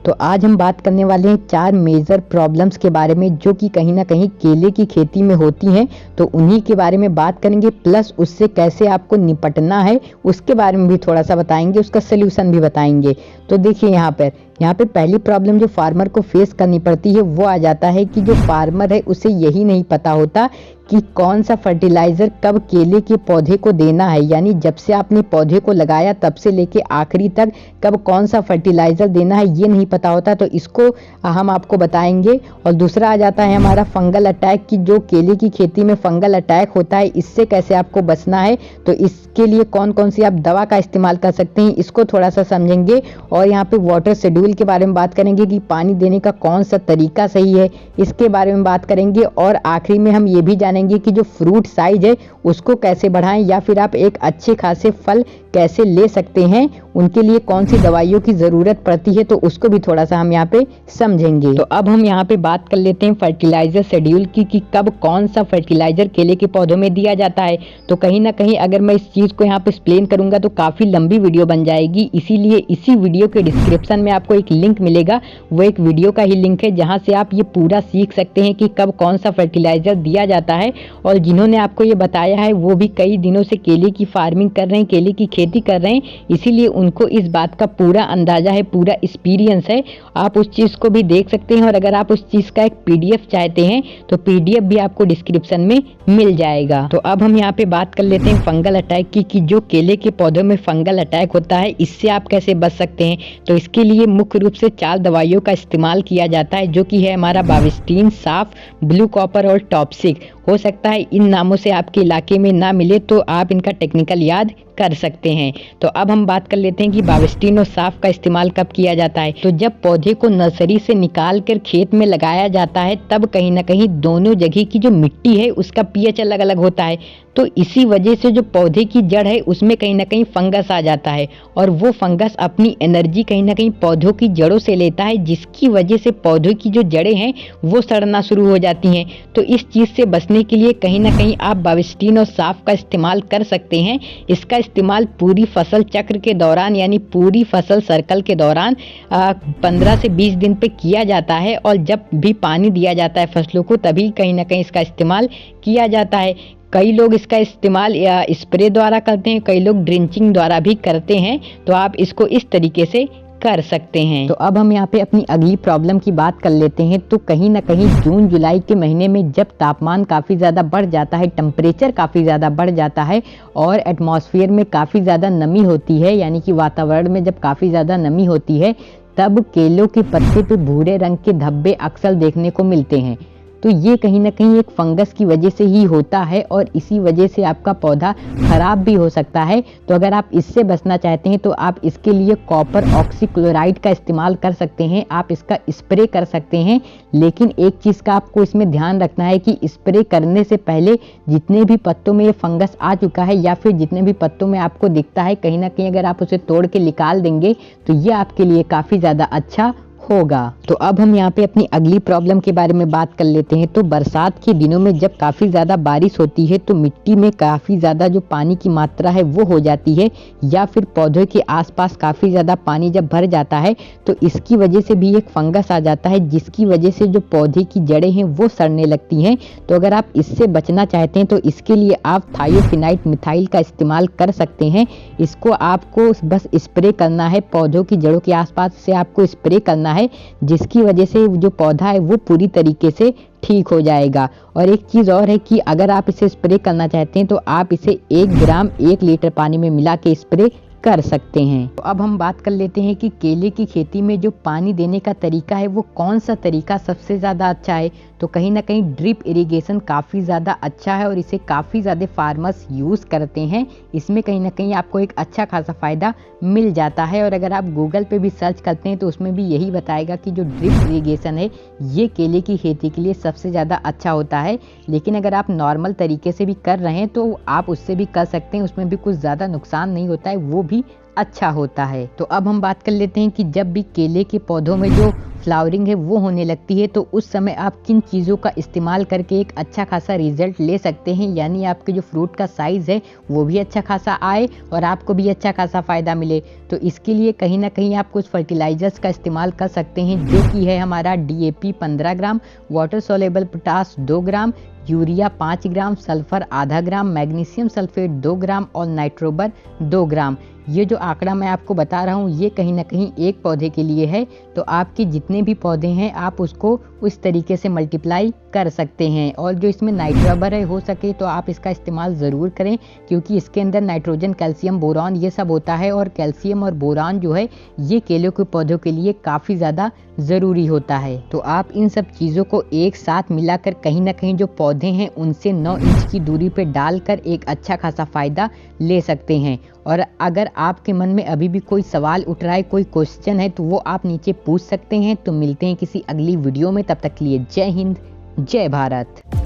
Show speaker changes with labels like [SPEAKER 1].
[SPEAKER 1] तो आज हम बात करने वाले हैं 4 मेजर प्रॉब्लम्स के बारे में जो कि कहीं ना कहीं केले की खेती में होती हैं। तो उन्हीं के बारे में बात करेंगे, प्लस उससे कैसे आपको निपटना है उसके बारे में भी थोड़ा सा बताएंगे, उसका सलूशन भी बताएंगे। तो देखिए यहाँ पे पहली प्रॉब्लम जो फार्मर को फेस करनी पड़ती है वो आ जाता है कि जो फार्मर है उसे यही नहीं पता होता कि कौन सा फर्टिलाइज़र कब केले के पौधे को देना है। यानी जब से आपने पौधे को लगाया तब से लेके आखिरी तक कब कौन सा फर्टिलाइज़र देना है ये नहीं पता होता, तो इसको हम आपको बताएंगे। और दूसरा आ जाता है हमारा फंगल अटैक की जो केले की खेती में फंगल अटैक होता है, इससे कैसे आपको बचना है, तो इसके लिए कौन कौन सी आप दवा का इस्तेमाल कर सकते हैं इसको थोड़ा सा समझेंगे। और यहाँ पे वाटर शेड्यूल के बारे में बात करेंगे कि पानी देने का कौन सा तरीका सही है, इसके बारे में बात करेंगे। और आखिरी में हम ये भी जानेंगे कि जो फ्रूट साइज है उसको कैसे बढ़ाएं या फिर आप एक अच्छे खासे फल कैसे ले सकते हैं, उनके लिए कौन सी दवाइयों की ज़रूरत पड़ती है, तो उसको भी थोड़ा सा हम यहाँ पे समझेंगे। तो अब हम यहाँ पे बात कर लेते हैं फर्टिलाइज़र शेड्यूल की कि कब कौन सा फर्टिलाइज़र केले के पौधों में दिया जाता है। तो कहीं ना कहीं अगर मैं इस चीज़ को यहाँ पे एक्सप्लेन करूँगा तो काफ़ी लंबी वीडियो बन जाएगी, इसीलिए इसी वीडियो के डिस्क्रिप्शन में आपको एक लिंक मिलेगा, वो एक वीडियो का ही लिंक है जहाँ से आप ये पूरा सीख सकते हैं कि कब कौन सा फर्टिलाइज़र दिया जाता है। और जिन्होंने आपको ये बताया है वो भी कई दिनों से केले की फार्मिंग कर रहे हैं, केले की खेती कर रहे हैं, इसीलिए उनको इस बात का पूरा अंदाजा है, पूरा एक्सपीरियंस है। आप उस चीज़ को भी देख सकते हैं और अगर आप उस चीज़ का एक पीडीएफ चाहते हैं तो पीडीएफ भी आपको डिस्क्रिप्शन में मिल जाएगा। तो अब हम यहाँ पे बात कर लेते हैं फंगल अटैक की कि जो केले के पौधों में फंगल अटैक होता है इससे आप कैसे बच सकते हैं। तो इसके लिए मुख्य रूप से 4 दवाइयों का इस्तेमाल किया जाता है जो कि है हमारा बाविस्टीन, साफ, ब्लू कॉपर और टॉपसिक। हो सकता है इन नामों से आपके इलाके में ना मिले तो आप इनका टेक्निकल याद कर सकते हैं। तो अब हम बात कर लेते हैं कि बाविस्टीन और साफ का इस्तेमाल कब किया जाता है। तो जब पौधे को नर्सरी से निकाल कर खेत में लगाया जाता है तब कहीं ना कहीं दोनों जगह की जो मिट्टी है उसका पीएच अलग अलग होता है, तो इसी वजह से जो पौधे की जड़ है उसमें कहीं ना कहीं फंगस आ जाता है और वो फंगस अपनी एनर्जी कहीं ना कहीं पौधों की जड़ों से लेता है, जिसकी वजह से पौधों की जो जड़ें हैं वो सड़ना शुरू हो जाती हैं। तो इस चीज़ से बचने के लिए कहीं ना कहीं आप बाविस्टीन और साफ का इस्तेमाल कर सकते हैं। इसका इस्तेमाल पूरी फसल चक्र के दौरान यानी पूरी फसल सर्कल के दौरान 15 से 20 दिन पे किया जाता है और जब भी पानी दिया जाता है फसलों को तभी कहीं ना कहीं इसका इस्तेमाल किया जाता है। कई लोग इसका इस्तेमाल स्प्रे द्वारा करते हैं, कई लोग ड्रिंचिंग द्वारा भी करते हैं, तो आप इसको इस तरीके से कर सकते हैं। तो अब हम यहाँ पे अपनी अगली प्रॉब्लम की बात कर लेते हैं। तो कहीं ना कहीं जून जुलाई के महीने में जब तापमान काफ़ी ज़्यादा बढ़ जाता है, टेम्परेचर काफ़ी ज़्यादा बढ़ जाता है और एटमॉस्फेयर में काफ़ी ज़्यादा नमी होती है, यानी कि वातावरण में जब काफ़ी ज़्यादा नमी होती है तब केलों के पत्ते पे भूरे रंग के धब्बे अक्सर देखने को मिलते हैं। तो ये कहीं ना कहीं एक फंगस की वजह से ही होता है और इसी वजह से आपका पौधा खराब भी हो सकता है। तो अगर आप इससे बचना चाहते हैं तो आप इसके लिए कॉपर ऑक्सीक्लोराइड का इस्तेमाल कर सकते हैं, आप इसका स्प्रे कर सकते हैं। लेकिन एक चीज़ का आपको इसमें ध्यान रखना है कि स्प्रे करने से पहले जितने भी पत्तों में ये फंगस आ चुका है या फिर जितने भी पत्तों में आपको दिखता है, कहीं ना कहीं अगर आप उसे तोड़ के निकाल देंगे तो ये आपके लिए काफ़ी ज़्यादा अच्छा होगा। तो अब हम यहाँ पे अपनी अगली प्रॉब्लम के बारे में बात कर लेते हैं। तो बरसात के दिनों में जब काफ़ी ज़्यादा बारिश होती है तो मिट्टी में काफ़ी ज़्यादा जो पानी की मात्रा है वो हो जाती है या फिर पौधों के आसपास काफ़ी ज़्यादा पानी जब भर जाता है तो इसकी वजह से भी एक फंगस आ जाता है, जिसकी वजह से जो पौधे की जड़ें हैं वो सड़ने लगती हैं। तो अगर आप इससे बचना चाहते हैं तो इसके लिए आप थायोफिनाइट मिथाइल का इस्तेमाल कर सकते हैं। इसको आपको बस स्प्रे करना है, पौधों की जड़ों के आसपास से आपको स्प्रे करना है, जिसकी वजह से जो पौधा है वो पूरी तरीके से ठीक हो जाएगा। और एक चीज़ और है कि अगर आप इसे स्प्रे करना चाहते हैं तो आप इसे 1 ग्राम 1 लीटर पानी में मिला के स्प्रे कर सकते हैं। तो अब हम बात कर लेते हैं कि केले की खेती में जो पानी देने का तरीका है वो कौन सा तरीका सबसे ज़्यादा अच्छा है। तो कहीं ना कहीं ड्रिप इरिगेशन काफ़ी ज़्यादा अच्छा है और इसे काफ़ी ज़्यादा फार्मर्स यूज़ करते हैं। इसमें कहीं ना कहीं आपको एक अच्छा खासा फ़ायदा मिल जाता है और अगर आप गूगल पे भी सर्च करते हैं तो उसमें भी यही बताएगा कि जो ड्रिप इरिगेशन है ये केले की खेती के लिए सबसे ज़्यादा अच्छा होता है। लेकिन अगर आप नॉर्मल तरीके से भी कर रहे हैं तो आप उससे भी कर सकते हैं, उसमें भी कुछ ज़्यादा नुकसान नहीं होता है, वो भी अच्छा होता है। तो अब हम बात कर लेते हैं कि जब भी केले के पौधों में जो फ्लावरिंग है वो होने लगती है, तो उस समय आप किन चीज़ों का इस्तेमाल करके एक अच्छा खासा रिजल्ट ले सकते हैं, यानी आपके जो फ्रूट का साइज़ है वो भी अच्छा खासा आए और आपको भी अच्छा खासा फ़ायदा मिले। तो इसके लिए कहीं ना कहीं आप कुछ फर्टिलाइजर्स का इस्तेमाल कर सकते हैं, जो कि है हमारा DAP 15 ग्राम, वाटर सोलेबल पोटास 2 ग्राम, यूरिया 5 ग्राम, सल्फर आधा ग्राम, मैग्नीशियम सल्फेट 2 ग्राम और नाइट्रोबर 2 ग्राम। ये जो आंकड़ा मैं आपको बता रहा हूँ ये कहीं ना कहीं एक पौधे के लिए है, तो आपके जितने भी पौधे हैं आप उसको उस तरीके से मल्टीप्लाई कर सकते हैं। और जो इसमें नाइट्रोबर है, हो सके तो आप इसका इस्तेमाल ज़रूर करें, क्योंकि इसके अंदर नाइट्रोजन, कैल्शियम, बोरान ये सब होता है, और कैल्शियम और बोरान जो है ये केलों के पौधों के लिए काफ़ी ज़्यादा ज़रूरी होता है। तो आप इन सब चीज़ों को एक साथ मिलाकर कहीं ना कहीं जो पौधे हैं उनसे 9 इंच की दूरी पर डालकर एक अच्छा खासा फ़ायदा ले सकते हैं। और अगर आपके मन में अभी भी कोई सवाल उठ रहा है, कोई क्वेश्चन है, तो वो आप नीचे पूछ सकते हैं। तो मिलते हैं किसी अगली वीडियो में, तब तक के लिए जय हिंद, जय भारत।